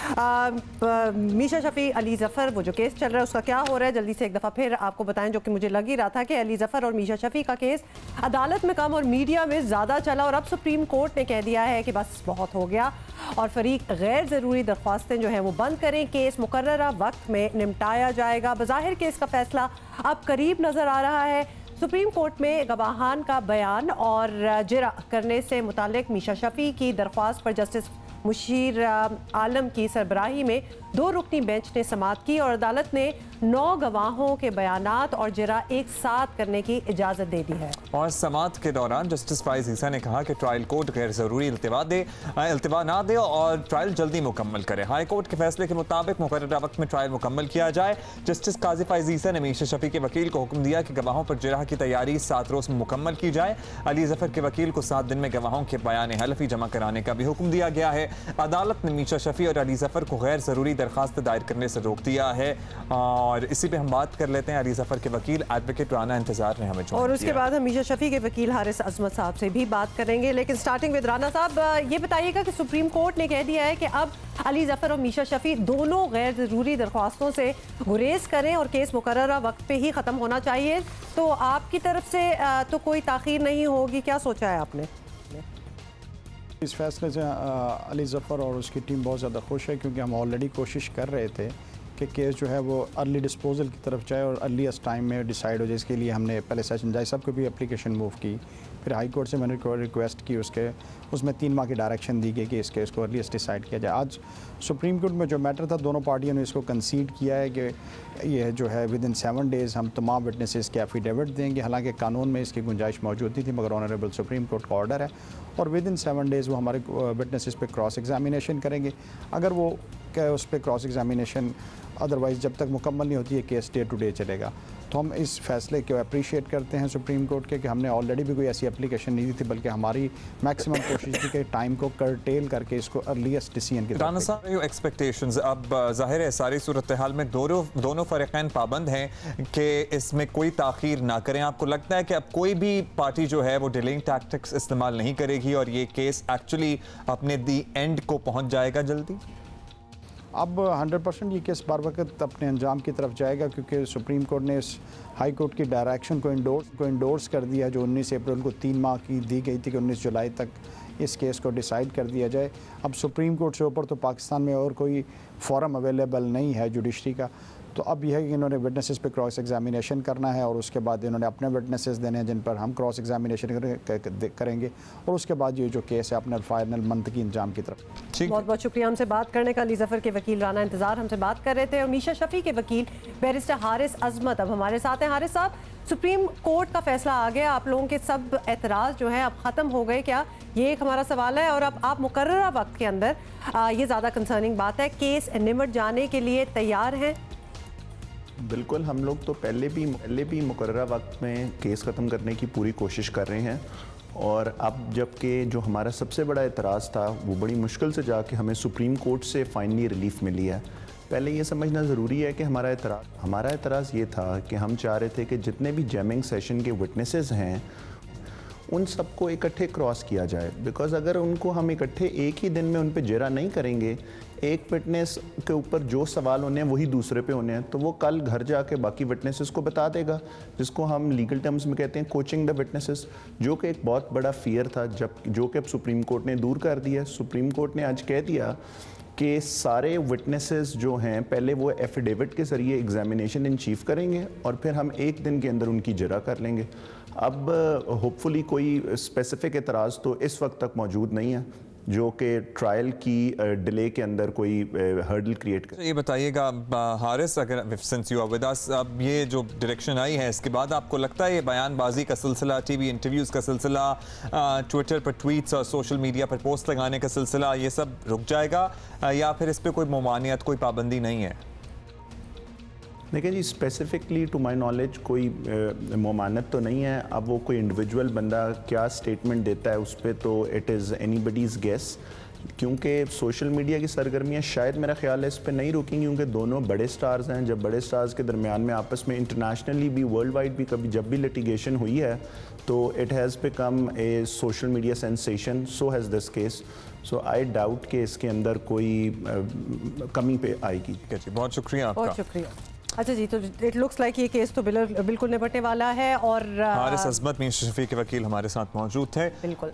मीशा शफी, अली जफ़र, वो जो केस चल रहा है उसका क्या हो रहा है, जल्दी से एक दफ़ा फिर आपको बताएं, जो कि मुझे लग ही रहा था कि अली जफ़र और मीशा शफी का केस अदालत में कम और मीडिया में ज़्यादा चला और अब सुप्रीम कोर्ट ने कह दिया है कि बस बहुत हो गया और फरीक गैर ज़रूरी दरख्वास्तें जो हैं वो बंद करें, केस मुकर्ररा वक्त में निपटाया जाएगा। बज़ाहिर केस का फैसला अब करीब नज़र आ रहा है। सुप्रीम कोर्ट में गवाहान का बयान और जिरा करने से मुतालिक मीशा शफी की दरख्वास्त पर जस्टिस मुशीर आलम की सरबराही में 2 रुकनी बेंच ने समाअत की और अदालत ने 9 गवाहों के बयानात और जिरा एक साथ करने की इजाज़त दे दी है। और समाअत के दौरान जस्टिस फाइज ईसा ने कहा कि ट्रायल कोर्ट गैर ज़रूरी इल्तिवा ना दे और ट्रायल जल्दी मुकम्मल करे। हाई कोर्ट के फैसले के मुताबिक मुकर्ररा वक्त में ट्रायल मुकम्मल किया जाए। जस्टिस काजी फाइज ईसा ने मीशा शफी के वकील को हुक्म दिया कि गवाहों पर जिरा की तैयारी 7 रोज़ में मुकम्मल की जाए। अली जफ़र के वकील को 7 दिन में गवाहों के बयान हलफी जमा कराने का भी हुक्म दिया गया है। अदालत ने मीशा शफी और अली जफ़र को गैर ज़रूरी दरख्वास्त दायर करने से रोक दिया है। और इसी पे हम बात कर लेते हैं अली जफ़र के वकील एडवोकेट राना इंतजार ने हमें और उसके बाद हम मीशा शफी के वकील हारिस अजमत साहब से भी बात करेंगे। लेकिन स्टार्टिंग विद राना साहब, ये बताइएगा कि सुप्रीम कोर्ट ने कह दिया है कि अब अली जफ़र और मीशा शफी दोनों गैर ज़रूरी दरख्वास्तों से गुरेज करें और केस मुकर्ररा वक्त पे ही ख़त्म होना चाहिए, तो आपकी तरफ से तो कोई ताख़ीर नहीं होगी, क्या सोचा है आपने? इस फैसले से अली जफ़र और उसकी टीम बहुत ज़्यादा खुश है, क्योंकि हम ऑलरेडी कोशिश कर रहे थे कि केस जो है वो अर्ली डिस्पोजल की तरफ जाए और अर्लीस्ट टाइम में डिसाइड हो जाए। इसके लिए हमने पहले सेशन जज साहब को भी एप्लीकेशन मूव की, फिर हाई कोर्ट से मैंने रिक्वेस्ट की, उसमें 3 माह की डायरेक्शन दी गई कि इस केस को अर्लीस्ट डिसाइड किया जाए। आज सुप्रीम कोर्ट में जो मैटर था, दोनों पार्टियों ने इसको कंसीड किया है कि ये जो है विद इन 7 डेज़ हम तमाम विटनेसेस के एफिडेविट देंगे। हालांकि कानून में इसकी गुंजाइश मौजूद नहीं थी, मगर ऑनरेबल सुप्रीम कोर्ट का ऑर्डर है और विद इन 7 डेज़ वो हमारे विटनेसेस पे क्रॉस एग्जामिनेशन करेंगे। अगर वो उस पर क्रॉस एग्जामिनेशन अदरवाइज़ जब तक मुकम्मल नहीं होती है, केस डे टू डे चलेगा। तो हम इस फैसले को अप्रिशिएट करते हैं सुप्रीम कोर्ट के कि हमने ऑलरेडी भी कोई ऐसी एप्लीकेशन नहीं दी थी, बल्कि हमारी मैक्सिमम कोशिश थी कि टाइम को करटेल करके इसको अर्लीस्ट डिसीजन की राना साहब, एक्सपेक्टेशंस अब जाहिर है सारी सूरत हाल में दोनों फ़रीक़ैन पाबंद हैं कि इसमें कोई ताख़ीर ना करें। आपको लगता है कि अब कोई भी पार्टी जो है वो डिलेइंग टैक्टिक्स इस्तेमाल नहीं करेगी और ये केस एक्चुअली अपने दी एंड को पहुँच जाएगा जल्दी? अब 100% ये केस बार वक्त अपने अंजाम की तरफ जाएगा, क्योंकि सुप्रीम कोर्ट ने इस हाई कोर्ट की डायरेक्शन को इंडोर्स कर दिया, जो 19 अप्रैल को 3 माह की दी गई थी कि 19 जुलाई तक इस केस को डिसाइड कर दिया जाए। अब सुप्रीम कोर्ट से ऊपर तो पाकिस्तान में और कोई फोरम अवेलेबल नहीं है जुडिशरी का, तो अब यह है कि इन्होंने विटनेसेस पे क्रॉस एग्जामिनेशन करना है और उसके बाद इन्होंने अपने विटनेसेस देने हैं जिन पर हम क्रॉस एग्जामिनेशन करेंगे और उसके बाद ये जो केस है अपने फाइनल मंतकी इंजाम की तरफ। बहुत बहुत शुक्रिया हमसे बात करने का। अली जफ़र के वकील राना इंतजार हमसे बात कर रहे थे और मीशा शफी के वकील बैरिस्टर हारिस अजमत अब हमारे साथ हैं। हारिस साहब, सुप्रीम कोर्ट का फैसला आ गया, आप लोगों के सब एतराज़ जो हैं अब ख़त्म हो गए क्या? ये एक हमारा सवाल है। और अब आप मुकर्ररा वक्त के अंदर, ये ज़्यादा कंसर्निंग बात है, केस निमट जाने के लिए तैयार हैं? बिल्कुल, हम लोग तो पहले भी मुकर्ररा वक्त में केस ख़त्म करने की पूरी कोशिश कर रहे हैं और अब जबकि जो हमारा सबसे बड़ा एतराज़ था वो बड़ी मुश्किल से जाके हमें सुप्रीम कोर्ट से फाइनली रिलीफ मिली है। पहले ये समझना ज़रूरी है कि हमारा एतराज़ ये था कि हम चाह रहे थे कि जितने भी जैमिंग सेशन के विटनेसेस हैं उन सबको इकट्ठे क्रॉस किया जाए, बिकॉज़ अगर उनको हम इकट्ठे एक ही दिन में उन पे जिरा नहीं करेंगे, एक विटनेस के ऊपर जो सवाल होने हैं वही दूसरे पे होने हैं, तो वो कल घर जाके बाकी विटनेसेस को बता देगा, जिसको हम लीगल टर्म्स में कहते हैं कोचिंग द विटनेसेस, जो कि एक बहुत बड़ा फियर था जो कि अब सुप्रीम कोर्ट ने दूर कर दिया। सुप्रीम कोर्ट ने आज कह दिया कि सारे विटनेसेस जो हैं पहले वो एफिडेविट के ज़रिए एग्जामिनेशन इन चीफ करेंगे और फिर हम एक दिन के अंदर उनकी जिरा कर लेंगे। अब होपफुली कोई स्पेसिफिक एतराज़ तो इस वक्त तक मौजूद नहीं है जो कि ट्रायल की डिले के अंदर कोई हर्डल क्रिएट करे। ये बताइएगा हारिस, अगर since you are with us, अब ये जो डायरेक्शन आई है इसके बाद आपको लगता है ये बयानबाजी का सिलसिला, टीवी इंटरव्यूज़ का सिलसिला, ट्विटर पर ट्वीट्स और सोशल मीडिया पर पोस्ट लगाने का सिलसिला, ये सब रुक जाएगा या फिर इस पर कोई ममानियत, कोई पाबंदी नहीं है? देखिए जी, स्पेसिफिकली टू माय नॉलेज कोई ममानत तो नहीं है। अब वो कोई इंडिविजुअल बंदा क्या स्टेटमेंट देता है उस पर तो इट इज़ एनीबडीज़ गेस, क्योंकि सोशल मीडिया की सरगर्मियाँ शायद मेरा ख्याल है इस पर नहीं रुकेंगी, क्योंकि दोनों बड़े स्टार्स हैं। जब बड़े स्टार्स के दरमियान में आपस में इंटरनेशनली भी, वर्ल्ड वाइड भी कभी जब भी लिटिगेशन हुई है तो it has become a social media sensation, so has this case. So I doubt कि इसके अंदर कोई कमी पे आएगी। जी, बहुत शुक्रिया आपका। बहुत शुक्रिया। अच्छा जी, तो इट लुक्स लाइक ये केस तो बिल्कुल निपटने वाला है। और हारिस अजमत मीशा शफी के वकील हमारे साथ मौजूद थे। बिल्कुल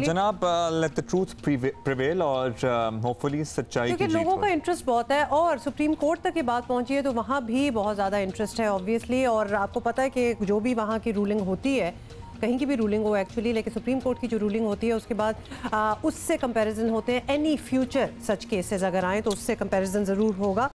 जनाब, लेट द ट्रूथ प्रिवेल और होपफुली सच्चाई की क्योंकि जीत लोगों हो। का इंटरेस्ट बहुत है और सुप्रीम कोर्ट तक ये बात पहुंची है तो वहाँ भी बहुत ज़्यादा इंटरेस्ट है ऑब्वियसली। और आपको पता है कि जो भी वहाँ की रूलिंग होती है, कहीं की भी रूलिंग हो एक्चुअली, लेकिन सुप्रीम कोर्ट की जो रूलिंग होती है उसके बाद उससे कंपैरिजन होते हैं। एनी फ्यूचर सच केसेस अगर आए तो उससे कंपैरिजन ज़रूर होगा।